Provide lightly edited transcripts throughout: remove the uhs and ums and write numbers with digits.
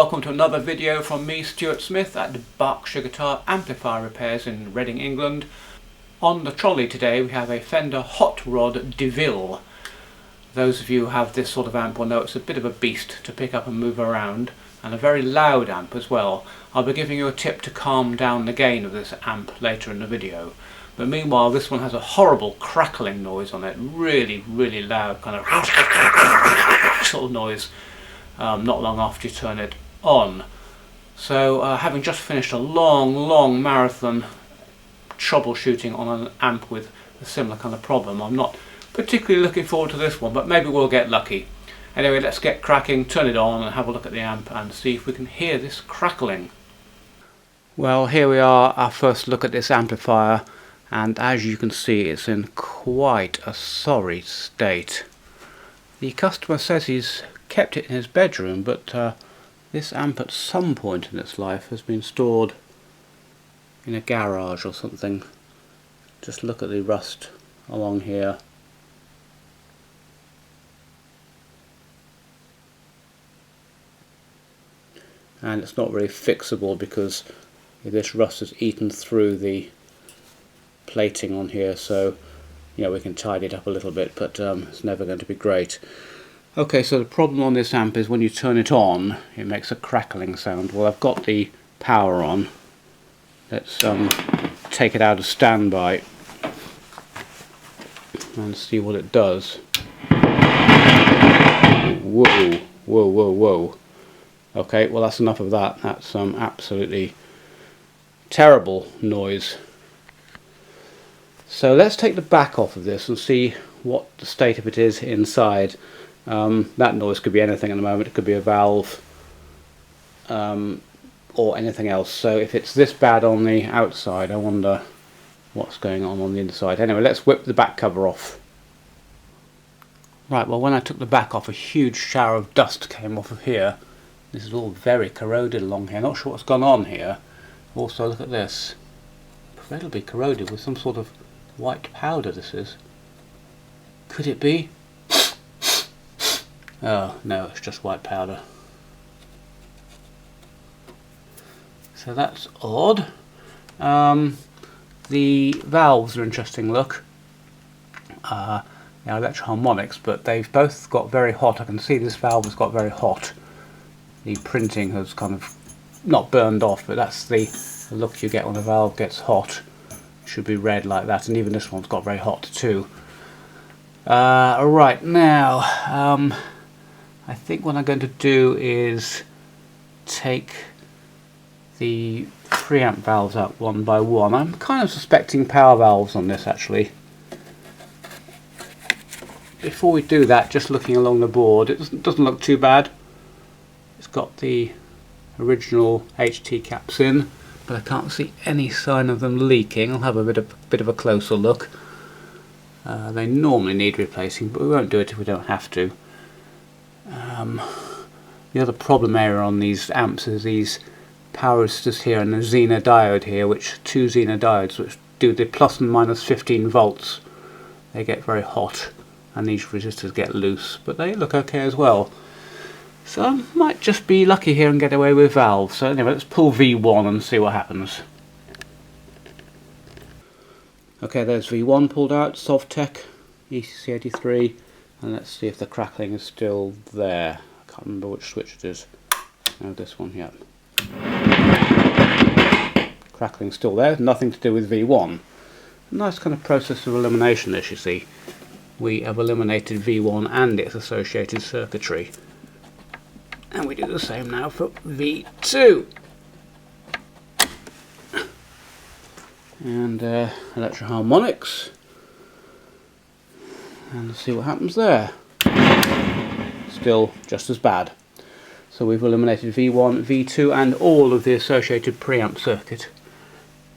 welcome to another video from me, Stuart Smith, at the Berkshire Guitar Amplifier Repairs in Reading, England. On the trolley today we have a Fender Hotrod DeVille. Those of you who have this sort of amp will know it's a bit of a beast to pick up and move around, and a very loud amp as well. I'll be giving you a tip to calm down the gain of this amp later in the video. But meanwhile, this one has a horrible crackling noise on it, really loud kind of sort of noise. Not long after you turn it on. So having just finished a long marathon troubleshooting on an amp with a similar kind of problem, I'm not particularly looking forward to this one, but maybe we'll get lucky. Anyway, let's get cracking, turn it on and have a look at the amp and see if we can hear this crackling. Well, here we are, our first look at this amplifier, and as you can see it's in quite a sorry state. The customer says he's kept it in his bedroom, but this amp at some point in its life has been stored in a garage or something. Just look at the rust along here. And it's not really fixable because this rust has eaten through the plating on here, so we can tidy it up a little bit, but it's never going to be great. Okay, so the problem on this amp is when you turn it on, it makes a crackling sound. Well, I've got the power on. Let's take it out of standby and see what it does. Whoa. Okay, well that's enough of that. That's absolutely terrible noise. So let's take the back off of this and see what the state of it is inside. That noise could be anything at the moment. It could be a valve or anything else. So if it's this bad on the outside, I wonder what's going on the inside. Anyway, let's whip the back cover off. Right, well, when I took the back off, a huge shower of dust came off of here. This is all very corroded along here. Not sure what's gone on here. Also, look at this. Incredibly corroded with some sort of white powder, this is. Could it be? Oh no, it's just white powder. So that's odd. The valves are interesting look. They're electro-harmonics, but they've both got very hot. I can see this valve has got very hot. The printing has kind of not burned off, but that's the look you get when a valve gets hot. It should be red like that, and even this one's got very hot too. Right, now I think what I'm going to do is take the preamp valves out one by one. I'm kind of suspecting power valves on this actually. Before we do that, just looking along the board, it doesn't look too bad. It's got the original HT caps in, but I can't see any sign of them leaking. I'll have a bit of a closer look. They normally need replacing, but we won't do it if we don't have to. The other problem area on these amps is these power resistors here and the Xena diode here, two Xena diodes which do the plus and minus 15 volts. They get very hot and these resistors get loose, but they look okay as well. So I might just be lucky here and get away with valves. So anyway, let's pull V1 and see what happens. Okay, there's V1 pulled out, Sovtech ECC83, and let's see if the crackling is still there. I can't remember which switch it is. No, this one, yeah. Crackling's still there, nothing to do with V1. Nice kind of process of elimination this, you see. We have eliminated V1 and its associated circuitry. And we do the same now for V2. And electro-harmonics. And let's see what happens there. Still just as bad. So we've eliminated V1, V2 and all of the associated preamp circuit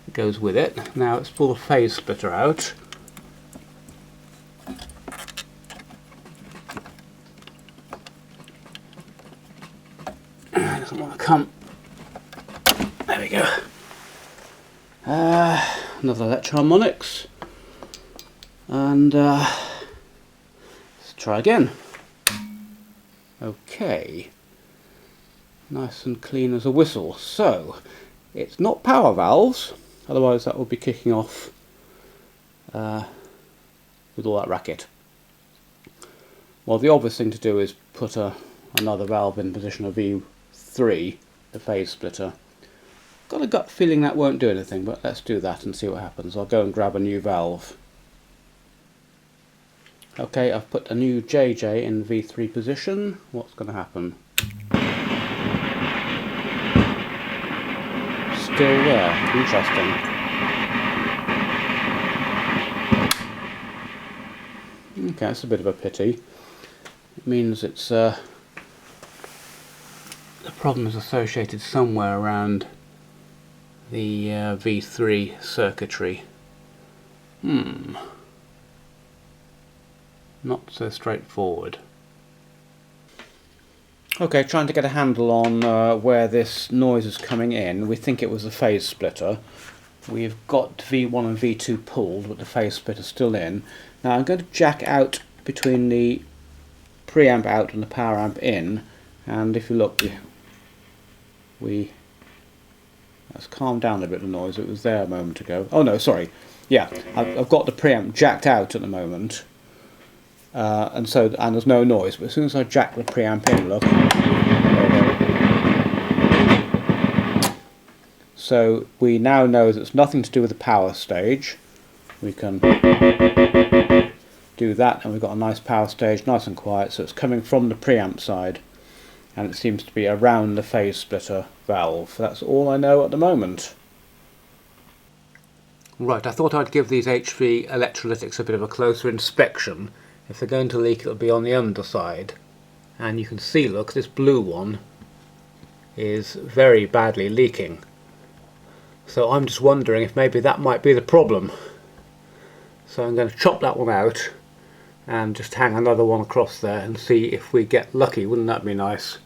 that goes with it. Now let's pull the phase splitter out. It doesn't want to come. There we go. Another electro-harmonics. And let's try again. Okay. Nice and clean as a whistle. So, it's not power valves, otherwise that would be kicking off with all that racket. Well, the obvious thing to do is put another valve in position of V3, the phase splitter. Got a gut feeling that won't do anything, but let's do that and see what happens. I'll go and grab a new valve. Okay, I've put a new JJ in V3 position. What's going to happen? Still there. Interesting. Okay, that's a bit of a pity. It means it's the problem is associated somewhere around the V3 circuitry. Not so straightforward. Okay, trying to get a handle on where this noise is coming in. We think it was a phase splitter. We've got V1 and V2 pulled, but the phase splitter's still in. Now I'm going to jack out between the preamp out and the power amp in, and if you look, let's calm down a bit, the noise. It was there a moment ago. Oh no, sorry. Yeah, I've got the preamp jacked out at the moment, and there's no noise. But as soon as I jack the preamp in, look. So we now know that it's nothing to do with the power stage. We can do that, and we've got a nice power stage, nice and quiet. So it's coming from the preamp side, and it seems to be around the phase splitter valve. That's all I know at the moment. Right, I thought I'd give these HV electrolytics a bit of a closer inspection. If they're going to leak, it'll be on the underside. And you can see, look, this blue one is very badly leaking. So I'm just wondering if maybe that might be the problem. So I'm going to chop that one out and just hang another one across there and see if we get lucky. Wouldn't that be nice?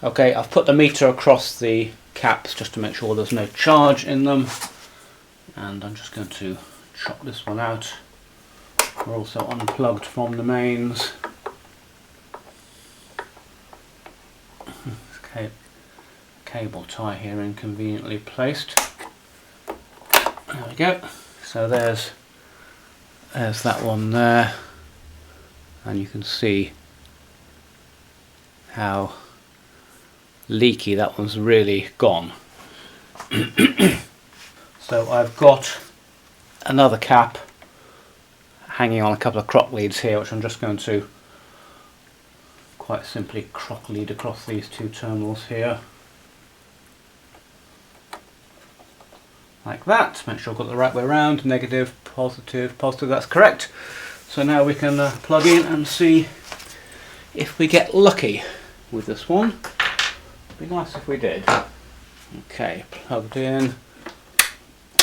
Okay, I've put the meter across the caps just to make sure there's no charge in them, and I'm just going to chop this one out. We're also unplugged from the mains. Okay, cable tie here inconveniently placed. There we go. So there's that one there, and you can see how leaky that one's really gone. So I've got another cap hanging on a couple of crock leads here, which I'm just going to quite simply crock lead across these two terminals here, like that. Make sure I've got the right way around. Negative, positive, positive, that's correct. So now we can plug in and see if we get lucky with this one. It'd be nice if we did. Okay, plugged in,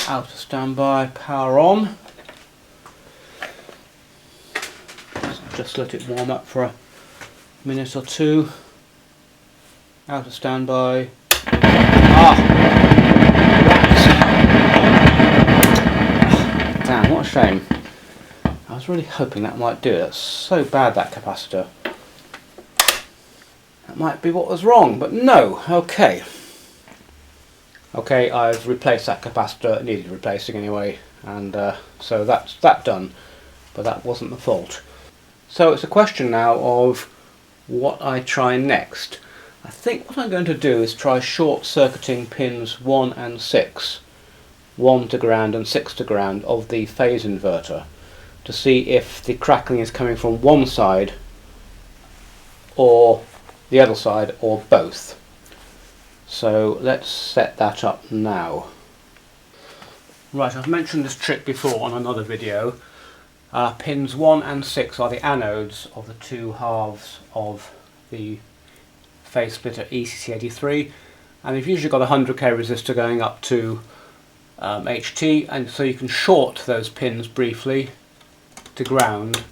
out of standby, power on. Just let it warm up for a minute or two. Out of standby. Damn, what a shame. I was really hoping that might do it. That's so bad, that capacitor. That might be what was wrong, but no. Okay. Okay, I've replaced that capacitor. It needed replacing anyway, and so that's that done. But that wasn't the fault. So it's a question now of what I try next. I think what I'm going to do is try short circuiting pins 1 and 6, 1 to ground and 6 to ground of the phase inverter, to see if the crackling is coming from one side or the other side or both. So let's set that up now. Right, I've mentioned this trick before on another video. Pins 1 and 6 are the anodes of the two halves of the phase splitter ECC83, and you've usually got a 100k resistor going up to HT, and so you can short those pins briefly to ground.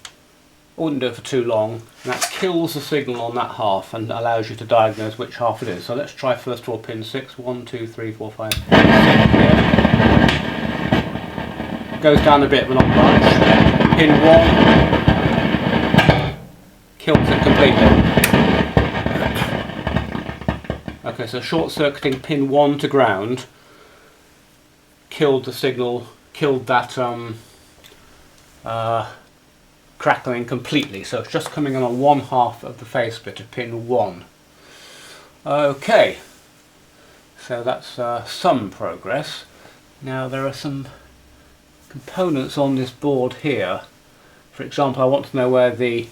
I wouldn't do it for too long, and that kills the signal on that half and allows you to diagnose which half it is. So let's try first of all pin 6. 1, 2, 3, 4, 5, 6 here. Goes down a bit but not much. Pin 1 kills it completely. Okay, so short-circuiting pin 1 to ground killed the signal, killed that crackling completely, so it's just coming in on one half of the phase splitter, pin 1. Okay, so that's some progress. Now there are some components on this board here. For example, I want to know where the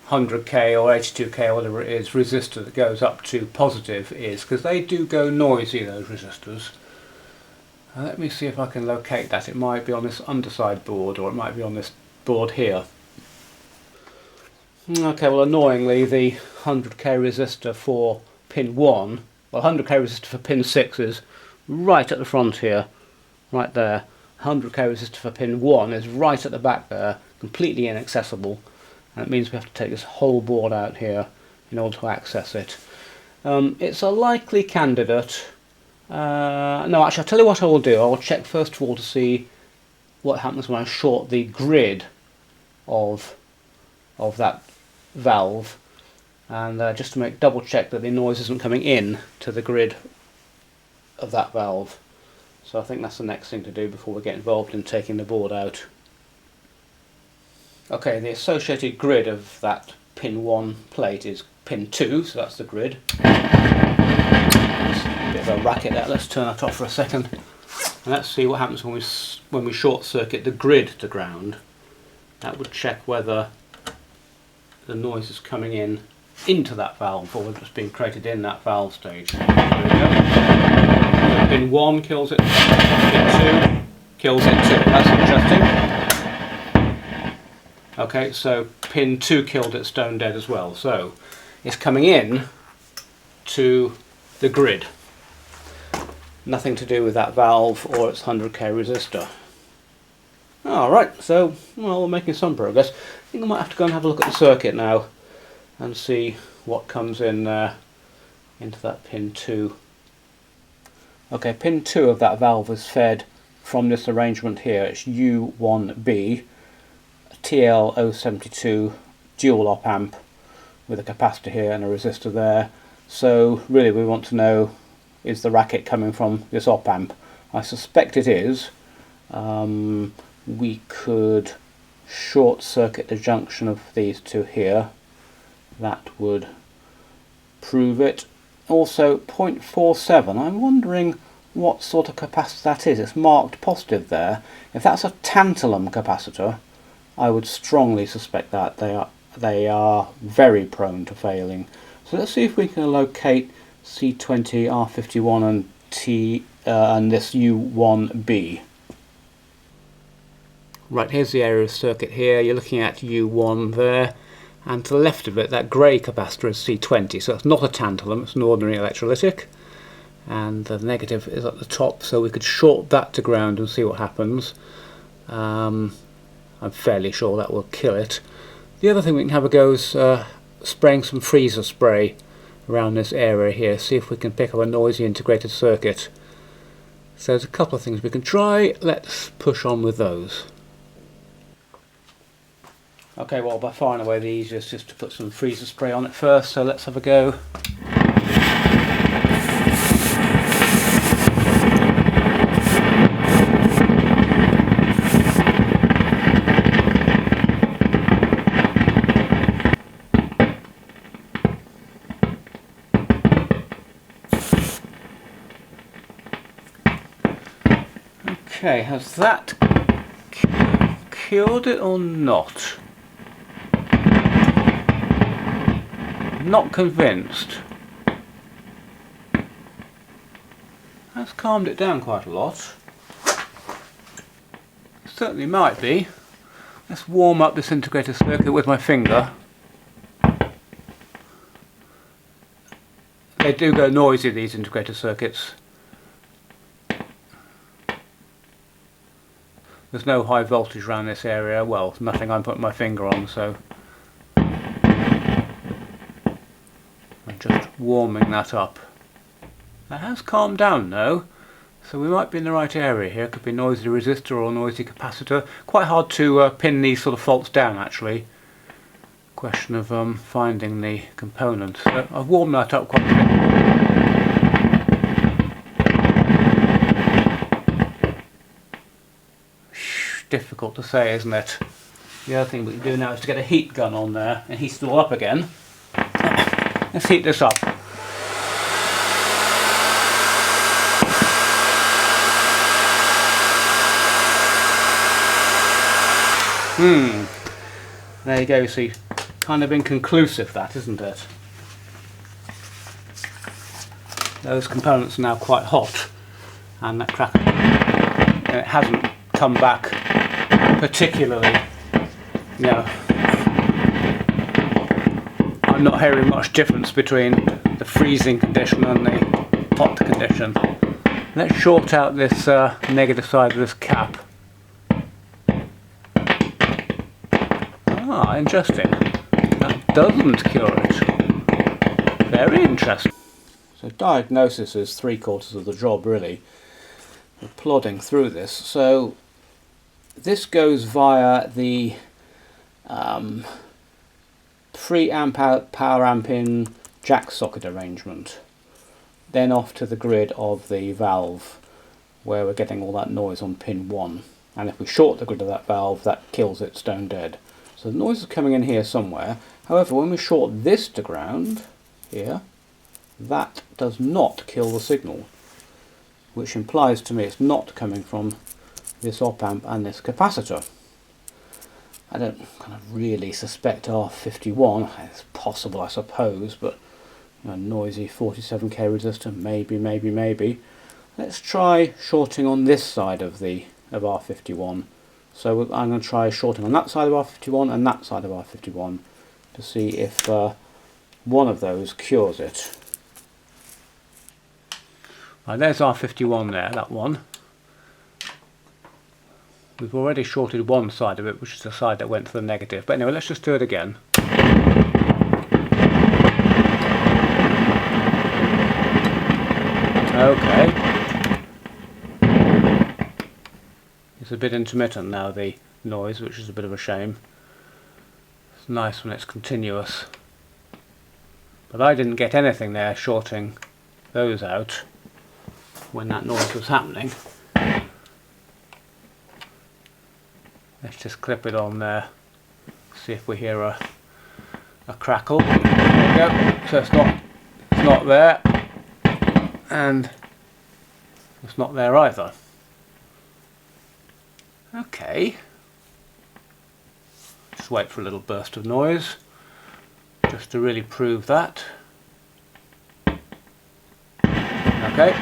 100k or 82k or whatever it is resistor that goes up to positive is, because they do go noisy, those resistors. Let me see if I can locate that. It might be on this underside board, or it might be on this board here. Okay, well, annoyingly the 100k resistor for pin 1, well, 100k resistor for pin 6 is right at the front here, right there. 100k resistor for pin 1 is right at the back there, completely inaccessible, and it means we have to take this whole board out here in order to access it. It's a likely candidate. No, actually, I'll tell you what I will do. I'll check first of all to see what happens when I short the grid of that valve, and just to double check that the noise isn't coming in to the grid of that valve. So I think that's the next thing to do before we get involved in taking the board out. Okay, the associated grid of that pin 1 plate is pin 2, so that's the grid. A bit of a racket there. Let's turn that off for a second, and let's see what happens when we short circuit the grid to ground. That would check whether the noise is coming in into that valve or whether it's being created in that valve stage. There we go. So pin 1 kills it, pin 2 kills it too. That's interesting. Okay, so pin 2 killed it stone dead as well. So it's coming in to the grid. Nothing to do with that valve or its 100k resistor. Alright, so well, we're making some progress. I think I might have to go and have a look at the circuit now and see what comes in there into that pin 2. Okay, pin 2 of that valve is fed from this arrangement here. It's U1B, TL072 dual op amp with a capacitor here and a resistor there. So really we want to know, is the racket coming from this op amp? I suspect it is. We could short circuit the junction of these two here. That would prove it. Also 0.47, I'm wondering what sort of capacitor that is. It's marked positive there. If that's a tantalum capacitor, I would strongly suspect that they are very prone to failing. So let's see if we can locate C20, R51 and and this U1B. Right, here's the area of circuit here. You're looking at U1 there, and to the left of it, that grey capacitor is C20, so it's not a tantalum, it's an ordinary electrolytic, and the negative is at the top, so we could short that to ground and see what happens. I'm fairly sure that will kill it. The other thing we can have a go is spraying some freezer spray around this area here, see if we can pick up a noisy integrated circuit. So there's a couple of things we can try. Let's push on with those. Okay, well, by far and away the easiest is to put some freezer spray on it first, so let's have a go. Okay, has that cured it or not? Not convinced. That's calmed it down quite a lot. Certainly might be. Let's warm up this integrated circuit with my finger. They do go noisy, these integrated circuits. There's no high voltage around this area. Well, nothing I'm putting my finger on, so I'm just warming that up. That has calmed down though, so we might be in the right area here. Could be noisy resistor or noisy capacitor. Quite hard to pin these sort of faults down actually. Question of finding the components. So I've warmed that up quite a bit. difficult to say, isn't it? The other thing we can do now is to get a heat gun on there and heat it all up again. Let's heat this up. There you go, you see, kind of inconclusive that, isn't it? Those components are now quite hot, and that crackling, it hasn't come back particularly, you know, I'm not hearing much difference between the freezing condition and the hot condition. Let's short out this negative side of this cap. Ah, interesting. That doesn't cure it. Very interesting. So diagnosis is 3/4 of the job, really. We're plodding through this. So this goes via the preamp out, power amp in jack socket arrangement. Then off to the grid of the valve, where we're getting all that noise on pin 1. And if we short the grid of that valve, that kills it stone dead. So the noise is coming in here somewhere. However, when we short this to ground, here, that does not kill the signal, which implies to me it's not coming from this op amp and this capacitor. I don't kind of really suspect R51. It's possible, I suppose, but you know, noisy 47k resistor, maybe. Let's try shorting on this side of R51. So I'm going to try shorting on that side of R51 and that side of R51 to see if one of those cures it. Right, there's R51 there, that one. We've already shorted one side of it, which is the side that went to the negative. But anyway, let's just do it again. Okay. It's a bit intermittent now, the noise, which is a bit of a shame. It's nice when it's continuous. But I didn't get anything there shorting those out when that noise was happening. Let's just clip it on there, see if we hear a crackle. There we go. So it's not there, and it's not there either. Okay. Just wait for a little burst of noise, just to really prove that. Okay,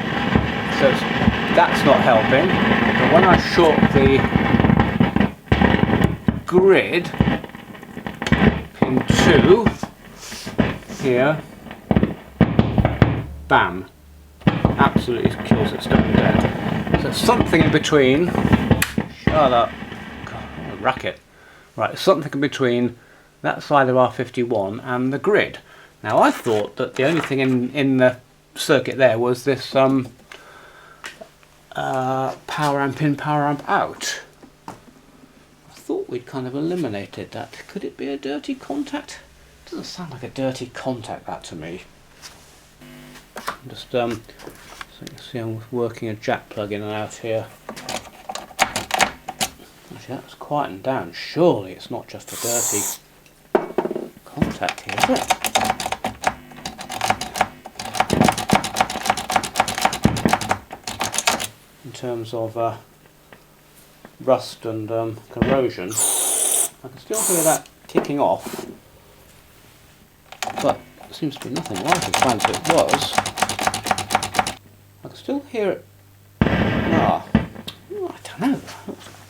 so that's not helping, but when I short the grid, pin 2, here, bam, absolutely kills it stone dead. So something in between, shut up, God, what a racket. Right, something in between that side of R51 and the grid. Now I thought that the only thing in the circuit there was this power amp in, power amp out. I thought we'd kind of eliminated that. Could it be a dirty contact? Doesn't sound like a dirty contact, that to me. Just so you can see I'm working a jack plug in and out here. Actually, that's quietened down. Surely it's not just a dirty contact here, is it? In terms of rust and corrosion, I can still hear that kicking off, but there seems to be nothing like as bad as it was. I can still hear it. I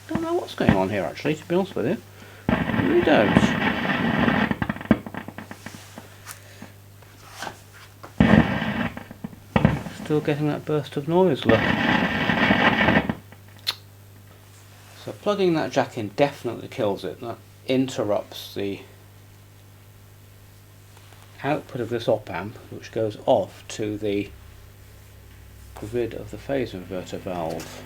don't know what's going on here, actually, to be honest with you. I really don't. Still getting that burst of noise, look. So plugging that jack in definitely kills it. That interrupts the output of this op amp, which goes off to the grid of the phase inverter valve.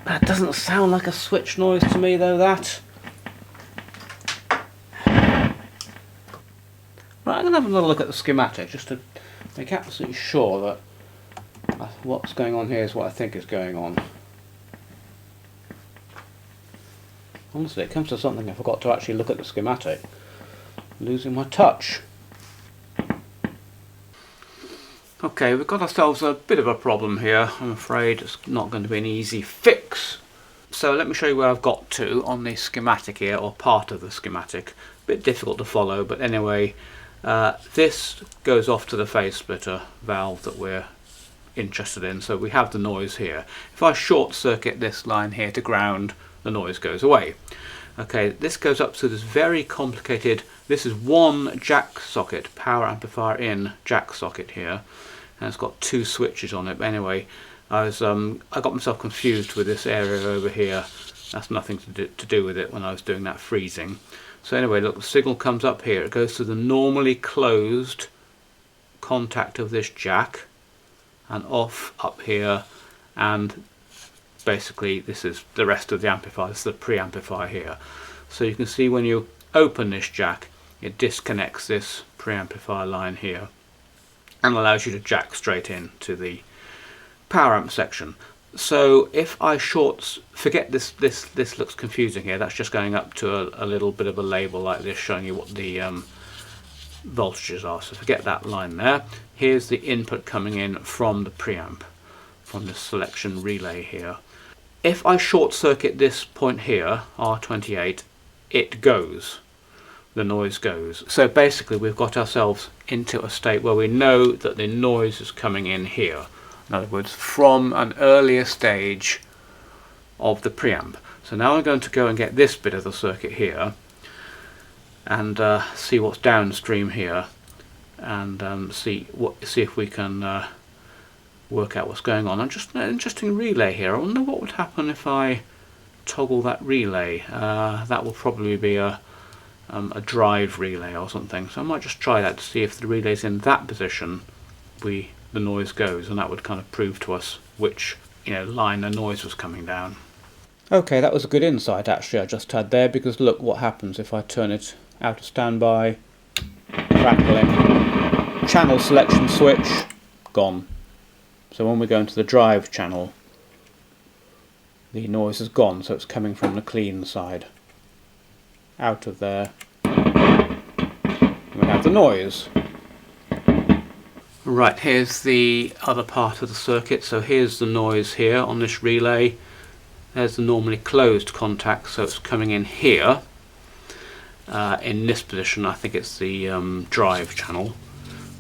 That doesn't sound like a switch noise to me, though, that. I'm going to have another look at the schematic just to make absolutely sure that what's going on here is what I think is going on. Honestly, it comes to something I forgot to actually look at the schematic. Losing my touch. Okay, we've got ourselves a bit of a problem here. I'm afraid it's not going to be an easy fix. So let me show you where I've got to on the schematic here, or part of the schematic. A bit difficult to follow, but anyway, this goes off to the phase splitter valve that we're interested in. So we have the noise here. If I short circuit this line here to ground, the noise goes away. Okay, this goes up to this very complicated, this is one jack socket, power amplifier in jack socket here, and it's got two switches on it. But anyway, I got myself confused with this area over here. That's nothing to do with it when I was doing that freezing. So anyway, look, the signal comes up here. It goes to the normally closed contact of this jack and off up here, and basically this is the rest of the amplifier. This is the preamplifier here. So you can see when you open this jack, it disconnects this preamplifier line here and allows you to jack straight in to the power amp section. So if I forget this looks confusing here, that's just going up to a little bit of a label like this showing you what the voltages are. So forget that line there. Here's the input coming in from the preamp, from the selection relay here. If I short circuit this point here, R28, it goes. The noise goes. So basically we've got ourselves into a state where we know that the noise is coming in here. In other words, from an earlier stage of the preamp. So now I'm going to go and get this bit of the circuit here and see what's downstream here, and see if we can work out what's going on. And just an interesting relay here. I wonder what would happen if I toggle that relay. That will probably be a drive relay or something. So I might just try that to see if the relay's in that position, the noise goes, and that would kind of prove to us which line the noise was coming down. Okay, that was a good insight actually I just had there, because look what happens if I turn it out of standby, crackling, channel selection switch, gone. So when we go into the drive channel, the noise is gone, so it's coming from the clean side. Out of there, we have the noise. Right, here's the other part of the circuit. So here's the noise here on this relay. There's the normally closed contact, so it's coming in here. In this position, I think it's the drive channel.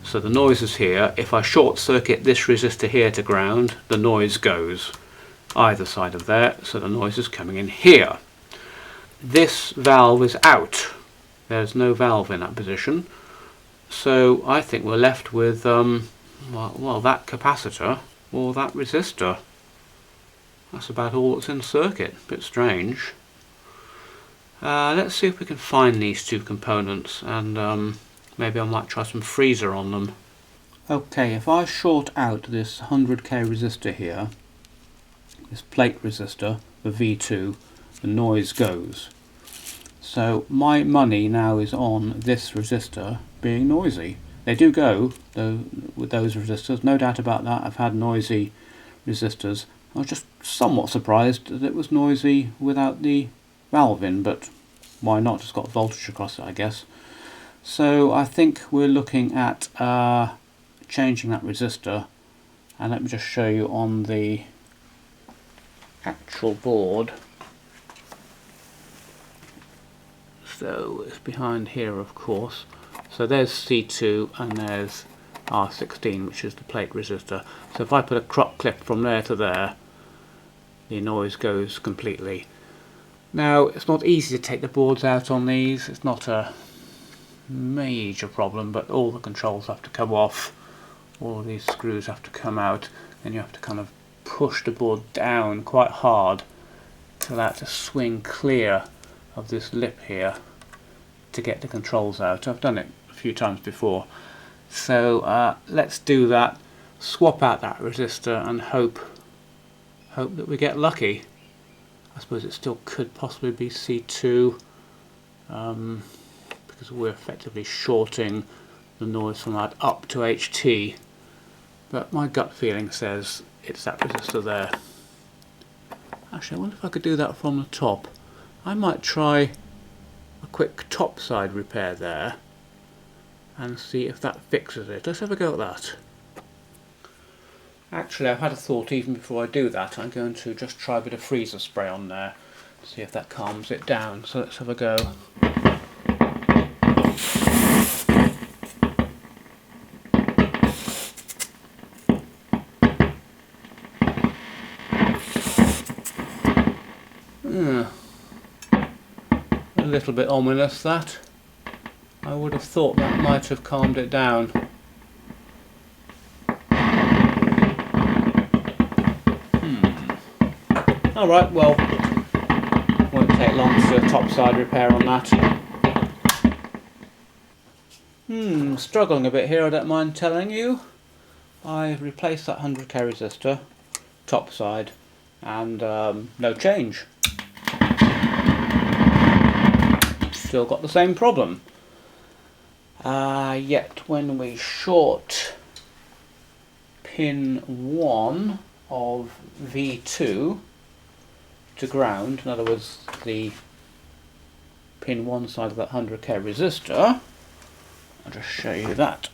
So the noise is here. If I short circuit this resistor here to ground, the noise goes either side of there, so the noise is coming in here. This valve is out. There's no valve in that position. So I think we're left with well, that capacitor or that resistor. That's about all that's in the circuit. Bit strange. Let's see if we can find these two components, and maybe I might try some freezer on them. Okay, if I short out this 100k resistor here, this plate resistor, the V2, the noise goes. So my money now is on this resistor being noisy. They do go though with those resistors, no doubt about that. I've had noisy resistors. I was just somewhat surprised that it was noisy without the valve in, but why not? It's got voltage across it, I guess. So I think we're looking at changing that resistor, and let me just show you on the actual board. So it's behind here, of course. So there's C2 and there's R16, which is the plate resistor. So if I put a crop clip from there to there, the noise goes completely. Now it's not easy to take the boards out on these. It's not a major problem, but all the controls have to come off. All of these screws have to come out, and you have to kind of push the board down quite hard to allow it to swing clear of this lip here to get the controls out. I've done it a few times before. So let's do that, swap out that resistor and hope that we get lucky. I suppose it still could possibly be C2 because we're effectively shorting the noise from that up to HT, but my gut feeling says it's that resistor there. Actually, I wonder if I could do that from the top. I might try a quick top side repair there and see if that fixes it. Let's have a go at that. Actually, I've had a thought even before I do that. I'm going to just try a bit of freezer spray on there, see if that calms it down. So let's have a go. A little bit ominous, that. I would have thought that might have calmed it down. Alright, well, won't take long to do a topside repair on that. Struggling a bit here, I don't mind telling you. I've replaced that 100k resistor, topside, and no change. Still got the same problem. Yet when we short pin 1 of V2 to ground, in other words the pin 1 side of that 100k resistor, I'll just show you that.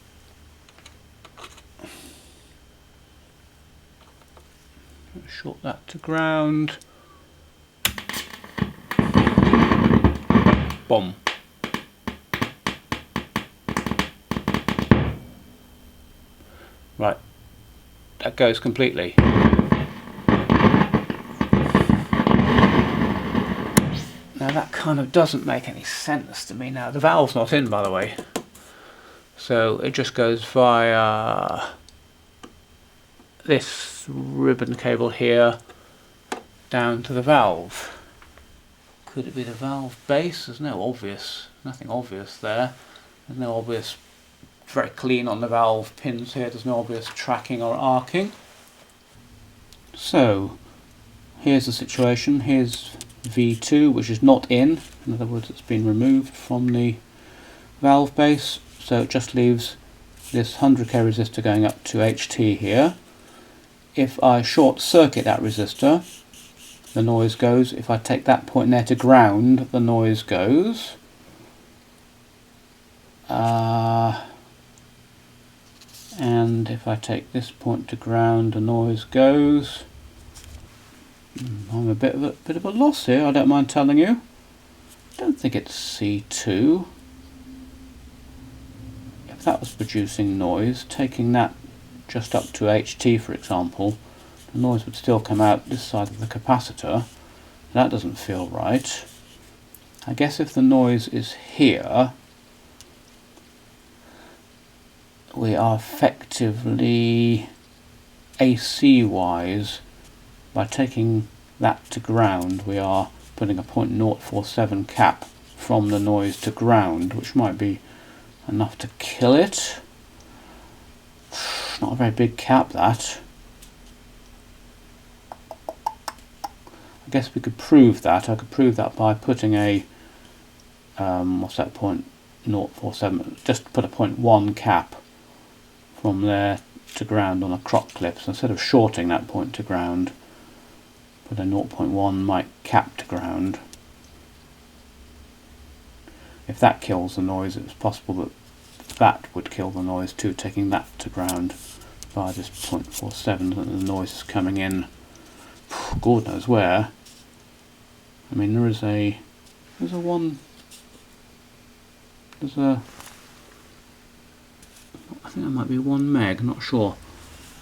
Short that to ground. Boom. Right, that goes completely. Now that kind of doesn't make any sense to me. Now the valve's not in, by the way, so it just goes via this ribbon cable here down to the valve. Could it be the valve base? There's nothing obvious there. There's no obvious, very clean on the valve pins here, there's no obvious tracking or arcing. So here's the situation. Here's V2, which is not in other words it's been removed from the valve base, so it just leaves this 100k resistor going up to HT here. If I short circuit that resistor, the noise goes. If I take that point there to ground, the noise goes. And if I take this point to ground, the noise goes. I'm a bit of a loss here, I don't mind telling you. I don't think it's C2. If that was producing noise, taking that just up to HT, for example, the noise would still come out this side of the capacitor. That doesn't feel right. I guess if the noise is here, we are effectively AC wise, by taking that to ground, we are putting a 0.047 cap from the noise to ground, which might be enough to kill it. Not a very big cap, that. I guess we could prove that. I could prove that by putting a what's that, 0.047, just put a 0.1 cap from there to ground on a crock clip. So instead of shorting that point to ground, put a 0.1 mic cap to ground. If that kills the noise, it's possible that that would kill the noise too, taking that to ground by this 0.47, and the noise is coming in God knows where. I mean, there's a I think that might be 1 meg, not sure.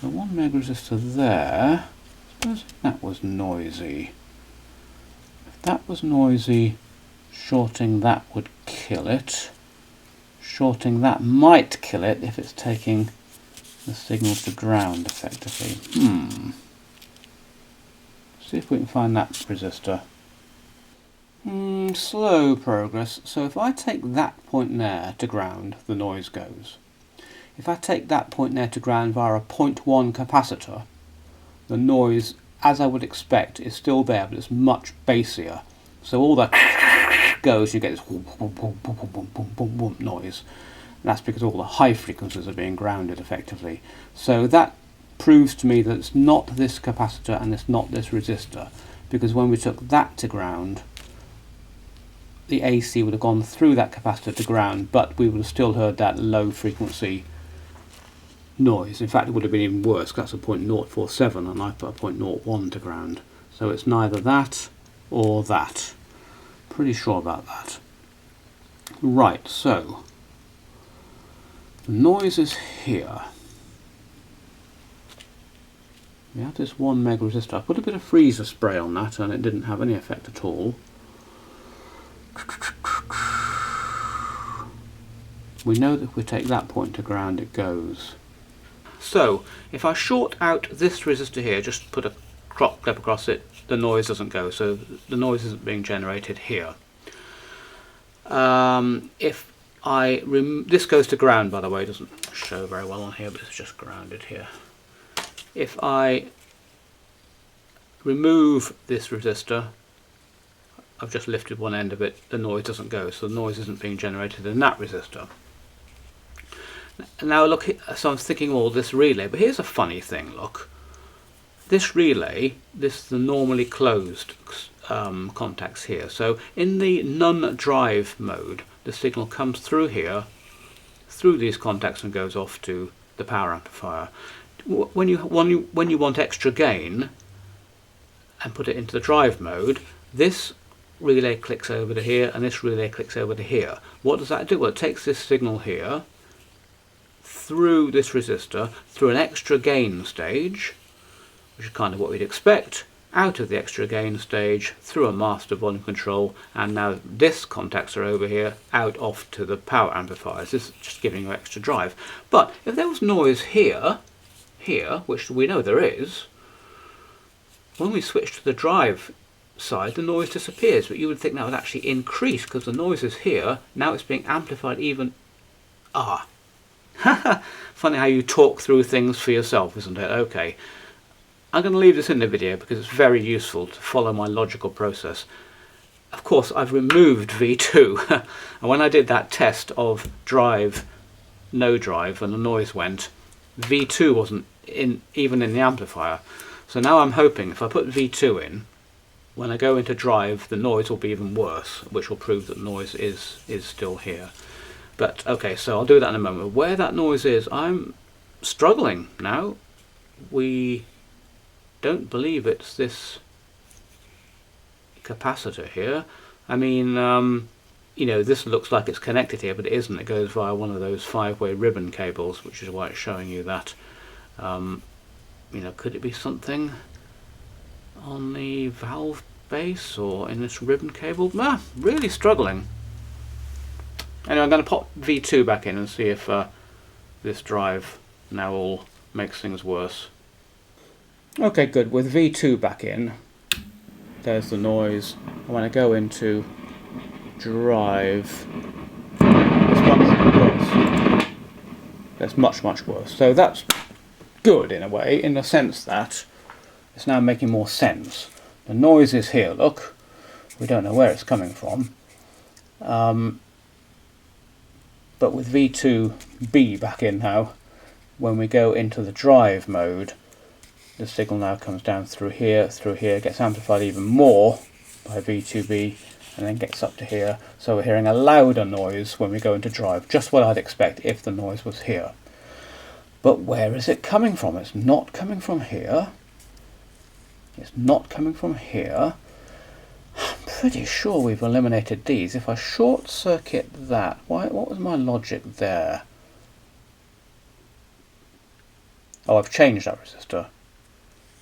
A 1 meg resistor there. Suppose that was noisy. If that was noisy, shorting that would kill it. Shorting that might kill it if it's taking the signal to ground effectively. See if we can find that resistor. Slow progress. So if I take that point there to ground, the noise goes. If I take that point there to ground via a 0.1 capacitor, the noise, as I would expect, is still there, but it's much bassier. So all that goes, you get this boom, boom, boom, boom, boom, boom, boom, boom noise. That's because all the high frequencies are being grounded effectively. So that proves to me that it's not this capacitor and it's not this resistor, because when we took that to ground, the AC would have gone through that capacitor to ground, but we would have still heard that low frequency noise. In fact, it would have been even worse, because that's a 0.047 and I put a 0.01 to ground. So it's neither that or that. Pretty sure about that. Right, so the noise is here. We have this 1 meg resistor. I put a bit of freezer spray on that and it didn't have any effect at all. We know that if we take that point to ground, it goes. So if I short out this resistor here, just put a crop clip across it, the noise doesn't go, so the noise isn't being generated here. If I this goes to ground, by the way, it doesn't show very well on here, but it's just grounded here. If I remove this resistor, I've just lifted one end of it, the noise doesn't go, so the noise isn't being generated in that resistor. Now look, so I'm thinking all this relay, but here's a funny thing, look. This relay, this is the normally closed contacts here, so in the non-drive mode, the signal comes through here, through these contacts and goes off to the power amplifier. When you want extra gain and put it into the drive mode, this relay clicks over to here and this relay clicks over to here. What does that do? Well, it takes this signal here through this resistor, through an extra gain stage, which is kind of what we'd expect, out of the extra gain stage, through a master volume control, and now this contacts are over here, out off to the power amplifiers. This is just giving you extra drive. But if there was noise here, which we know there is, when we switch to the drive side, the noise disappears, but you would think that would actually increase because the noise is here. Now it's being amplified even. Funny how you talk through things for yourself, isn't it? Okay, I'm going to leave this in the video because it's very useful to follow my logical process. Of course, I've removed V2 and when I did that test of drive, no drive, and the noise went, V2 wasn't even in the amplifier. So now I'm hoping if I put V2 in, when I go into drive, the noise will be even worse, which will prove that noise is still here. But okay, so I'll do that in a moment. Where that noise is, I'm struggling now. We don't believe it's this capacitor here. I mean, you know, this looks like it's connected here, but it isn't. It goes via one of those 5-way ribbon cables, which is why it's showing you that. You know, could it be something on the valve base or in this ribbon cable? Really struggling. Anyway, I'm going to pop V2 back in and see if this drive now all makes things worse. Okay, good. With V2 back in, there's the noise. And when I go into drive, it's much worse. It's much worse. So that's good in a way, in the sense that it's now making more sense. The noise is here, look. We don't know where it's coming from. But with V2B back in now, when we go into the drive mode, the signal now comes down through here, gets amplified even more by V2B, and then gets up to here. So we're hearing a louder noise when we go into drive, just what I'd expect if the noise was here. But where is it coming from? It's not coming from here. It's not coming from here. I'm pretty sure we've eliminated these. If I short circuit that, what was my logic there? Oh, I've changed that resistor.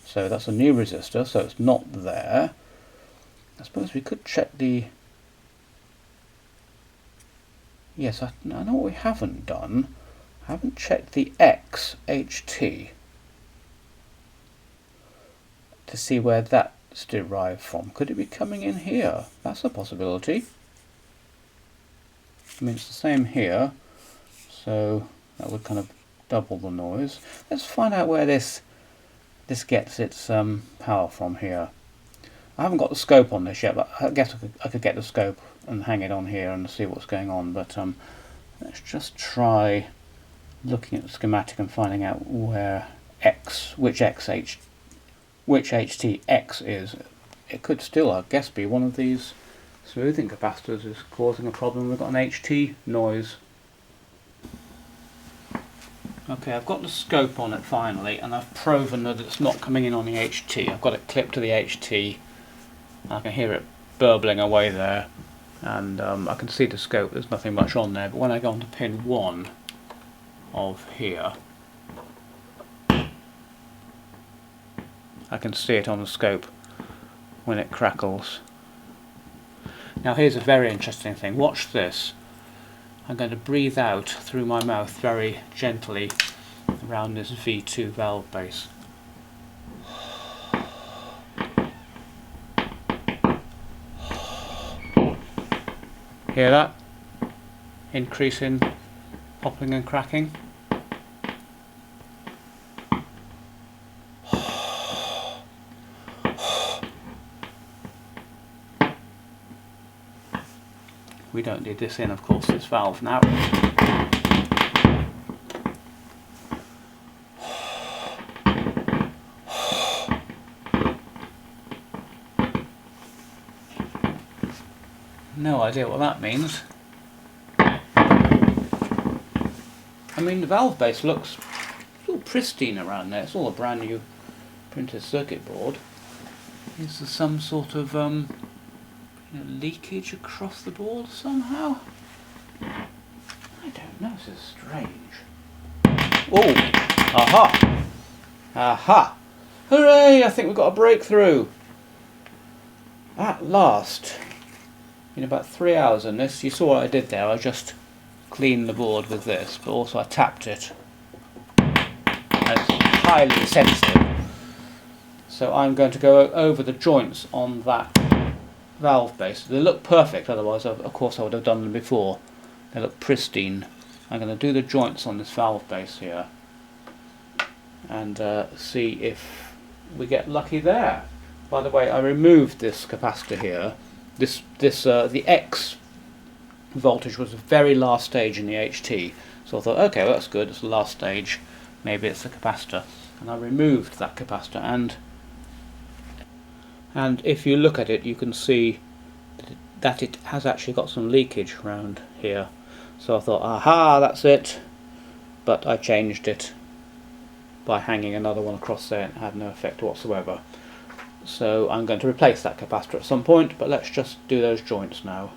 So that's a new resistor, so it's not there. I suppose we could check the... Yes, I know what we haven't done. I haven't checked the XHT to see where that's derived from. Could it be coming in here? That's a possibility. I mean, it's the same here, so that would kind of double the noise. Let's find out where this gets its power from here. I haven't got the scope on this yet, but I guess I could get the scope and hang it on here and see what's going on. But Let's just try looking at the schematic and finding out where which HT X is. It could still, I guess, be one of these smoothing capacitors is causing a problem. We've got an HT noise. Okay, I've got the scope on it finally, and I've proven that it's not coming in on the HT. I've got it clipped to the HT. I can hear it burbling away there, and I can see the scope. There's nothing much on there, but when I go on to pin 1 of here, I can see it on the scope when it crackles. Now here's a very interesting thing. Watch this. I'm going to breathe out through my mouth very gently around this V2 valve base. Hear that? Increase in popping and cracking. We don't need this in, of course, this valve now. No idea what that means. I mean, the valve base looks all pristine around there. It's all a brand new printed circuit board. Is there some sort of leakage across the board somehow? I don't know, this is strange. Oh! Aha! Aha! Hooray! I think we've got a breakthrough! At last! In about 3 hours on this, you saw what I did there. I just cleaned the board with this, but also I tapped it. It's highly sensitive. So I'm going to go over the joints on that valve base. They look perfect, otherwise of course I would have done them before. They look pristine. I'm going to do the joints on this valve base here and see if we get lucky there. By the way, I removed this capacitor here. The X voltage was the very last stage in the HT, so I thought, okay, well, that's good, it's the last stage, maybe it's the capacitor, and I removed that capacitor, and if you look at it you can see that it has actually got some leakage around here. So I thought, aha, that's it, but I changed it by hanging another one across there and it had no effect whatsoever. So I'm going to replace that capacitor at some point, but let's just do those joints now.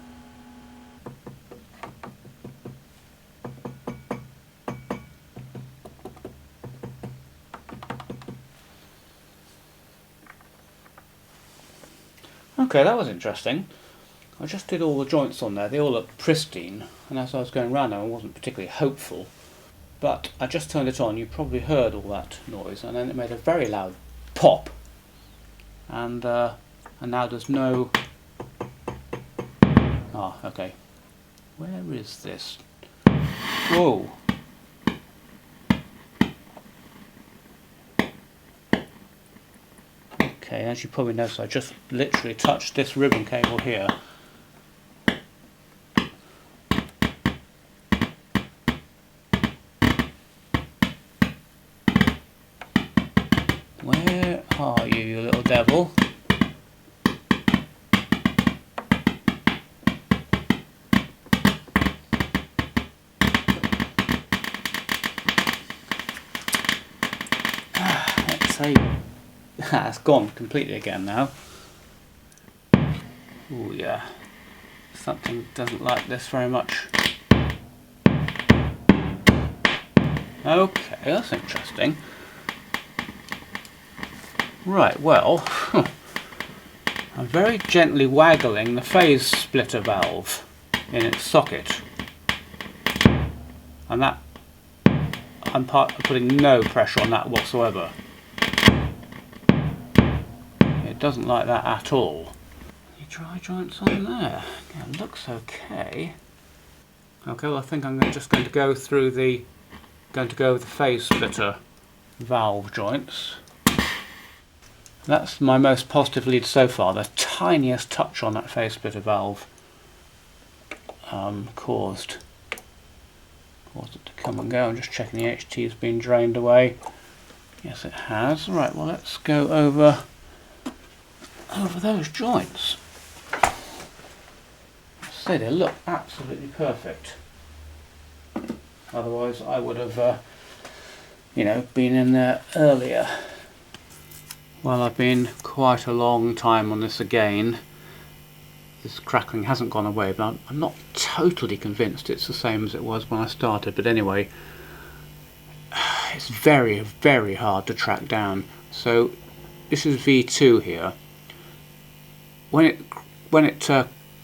Okay, that was interesting. I just did all the joints on there, they all look pristine, and as I was going around I wasn't particularly hopeful. But I just turned it on, you probably heard all that noise, and then it made a very loud pop. And now there's no... Ah, okay. Where is this? Whoa! Okay, as you probably noticed, I just literally touched this ribbon cable here. Where are you, you little devil? Let's say it's gone completely again now. Oh yeah, something doesn't like this very much. Okay, that's interesting. Right, well, I'm very gently waggling the phase splitter valve in its socket, and that I'm putting no pressure on that whatsoever. It doesn't like that at all. Any dry joints on there? Yeah, it looks okay. Okay, well I think I'm just going to go through the phase splitter valve joints. That's my most positive lead so far. The tiniest touch on that phase splitter valve caused Pause it to come and go. I'm just checking the HT has been drained away. Yes, it has. Right, well, let's go over those joints. So they look absolutely perfect. Otherwise, I would have, you know, been in there earlier. Well, I've been quite a long time on this again. This crackling hasn't gone away, but I'm not totally convinced it's the same as it was when I started. But anyway, it's very, very hard to track down. So this is V2 here. When it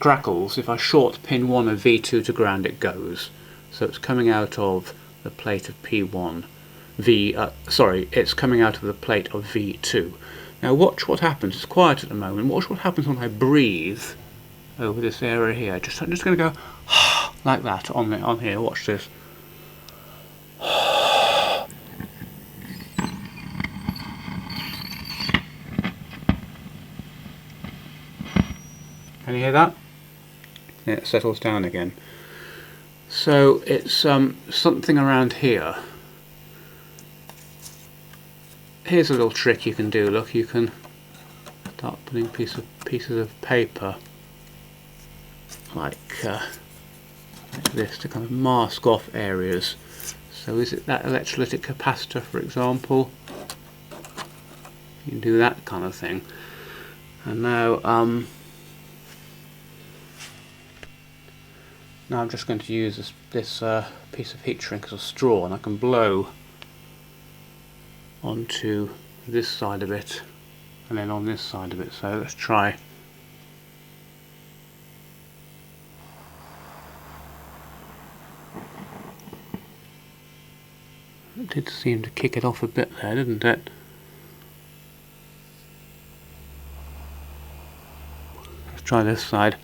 crackles, if I short pin 1 of V2 to ground, it goes. So it's coming out of the plate of P1. It's coming out of the plate of V2. Now watch what happens. It's quiet at the moment. Watch what happens when I breathe over this area here. I'm just going to go like that on here. Watch this. Can you hear that? Yeah, it settles down again. So it's something around here. Here's a little trick you can do. Look, you can start putting pieces of paper like this to kind of mask off areas. So is it that electrolytic capacitor, for example? You can do that kind of thing. And now I'm just going to use this piece of heat shrink as a straw, and I can blow onto this side of it and then on this side of it. So let's try. It did seem to kick it off a bit there, didn't it? Let's try this side.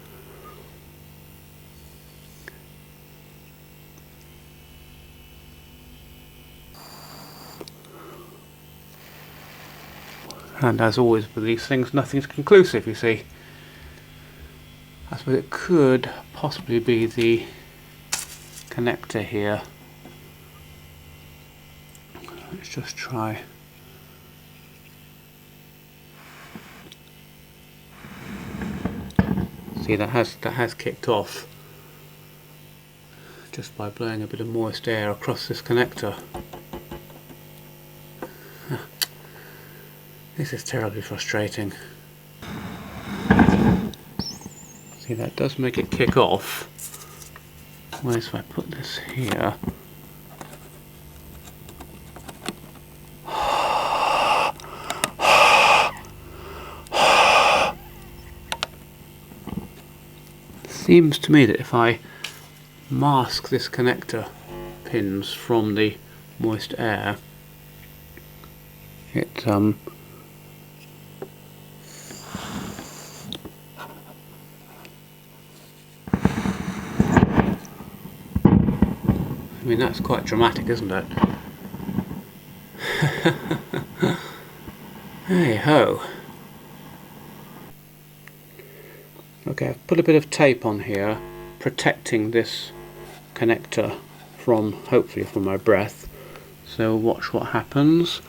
And as always with these things, nothing's conclusive, you see. I suppose it could possibly be the connector here. Let's just try. See, that has kicked off just by blowing a bit of moist air across this connector. This is terribly frustrating. See, that does make it kick off. Whereas if I put this here, it seems to me that if I mask this connector pins from the moist air, it I mean, that's quite dramatic, isn't it? Hey ho. Okay, I've put a bit of tape on here protecting this connector from, hopefully, from my breath. So watch what happens.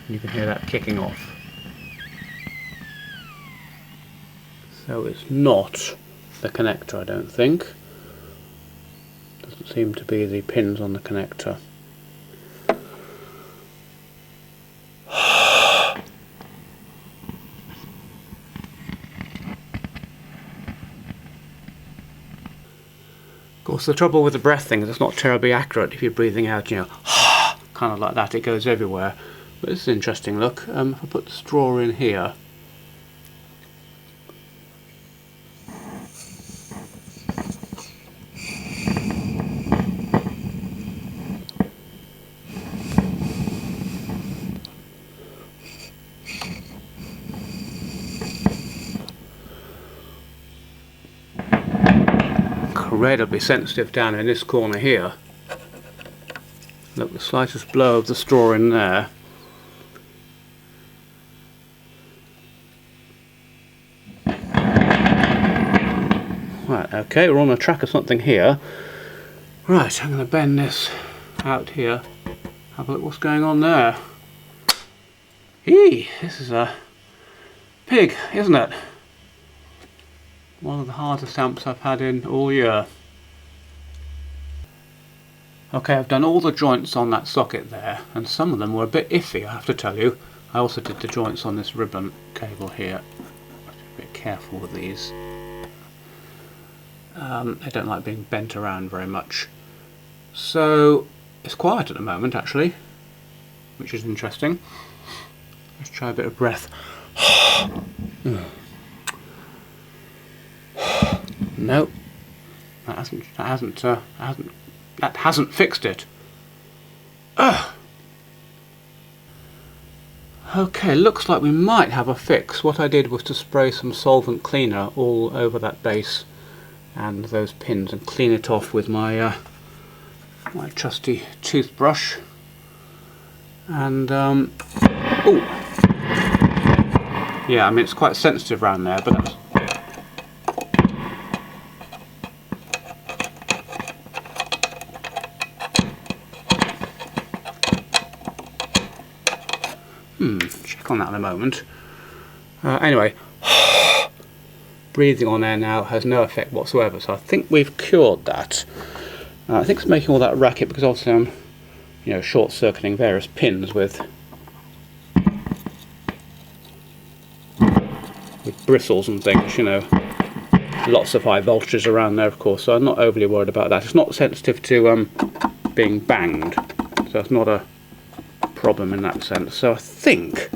You can hear that kicking off. So it's not the connector, I don't think. Doesn't seem to be the pins on the connector. Of course, the trouble with the breath thing is it's not terribly accurate. If you're breathing out, you know, kind of like that, it goes everywhere. But this is an interesting look. If I put the straw in here, incredibly sensitive down in this corner here. Look, the slightest blow of the straw in there Right, okay, we're on a track of something here. Right, I'm going to bend this out here. Have a look what's going on there. Eee, this is a pig, isn't it? One of the hardest amps I've had in all year. Okay, I've done all the joints on that socket there, and some of them were a bit iffy, I have to tell you. I also did the joints on this ribbon cable here. Be a bit careful with these. They don't like being bent around very much. So it's quiet at the moment actually, which is interesting. Let's try a bit of breath. No, that hasn't fixed it. Ugh. Okay, looks like we might have a fix. What I did was to spray some solvent cleaner all over that base and those pins and clean it off with my my trusty toothbrush. And oh, yeah, I mean it's quite sensitive around there, but that's check on that in a moment. Anyway, breathing on air now has no effect whatsoever, so I think we've cured that. I think it's making all that racket because obviously I'm, you know, short-circuiting various pins with bristles and things, you know. Lots of high voltages around there, of course, so I'm not overly worried about that. It's not sensitive to being banged, so it's not a problem in that sense. So I think,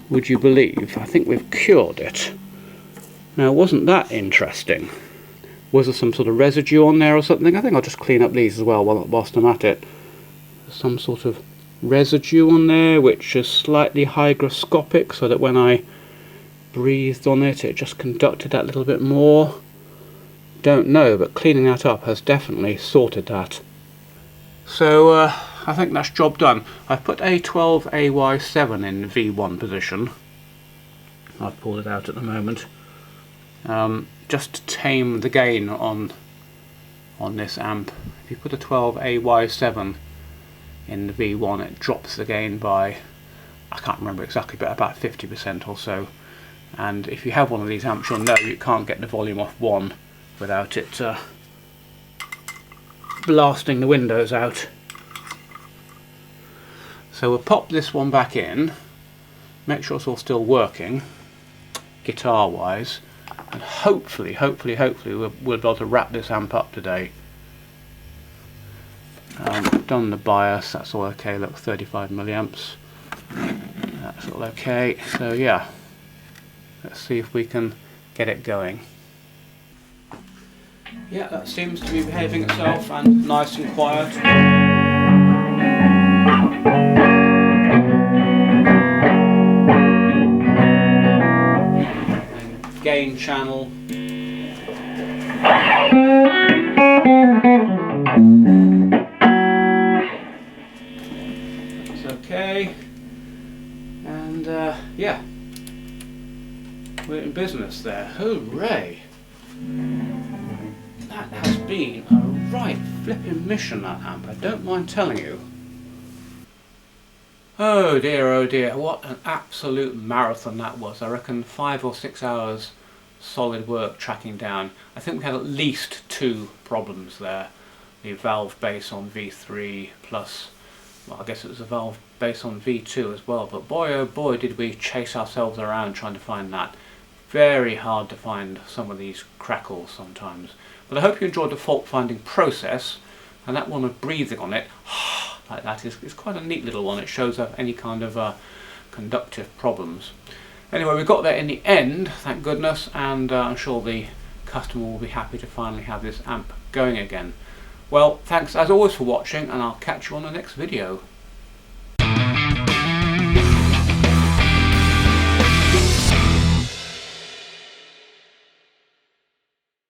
would you believe, I think we've cured it. Now, wasn't that interesting? Was there some sort of residue on there or something? I think I'll just clean up these as well whilst I'm at it. Some sort of residue on there which is slightly hygroscopic, so that when I breathed on it, it just conducted that little bit more. Don't know, but cleaning that up has definitely sorted that. So I think that's job done. I've put A12AY7 in V1 position. I've pulled it out at the moment. Just to tame the gain on this amp. If you put a 12AY7 in the V1, it drops the gain by, I can't remember exactly, but about 50% or so. And if you have one of these amps, you'll know you can't get the volume off one without it blasting the windows out. So we'll pop this one back in, make sure it's all still working, guitar wise, and hopefully we'll be able to wrap this amp up today. Done the bias, that's all okay, look, 35 milliamps, that's all okay, so yeah, let's see if we can get it going. Yeah, that seems to be behaving itself and nice and quiet. And gain channel. That's okay. And yeah, we're in business there. Hooray! That has been a right flipping mission, that amp, I don't mind telling you. Oh dear, what an absolute marathon that was. I reckon 5 or 6 hours solid work tracking down. I think we had at least 2 problems there. The valve base on V3 plus, well, I guess it was a valve base on V2 as well, but boy oh boy did we chase ourselves around trying to find that. Very hard to find some of these crackles sometimes. But I hope you enjoyed the fault finding process, and that one with breathing on it, like that, is quite a neat little one. It shows up any kind of conductive problems. Anyway, we got there in the end, thank goodness, and I'm sure the customer will be happy to finally have this amp going again. Well, thanks as always for watching, and I'll catch you on the next video.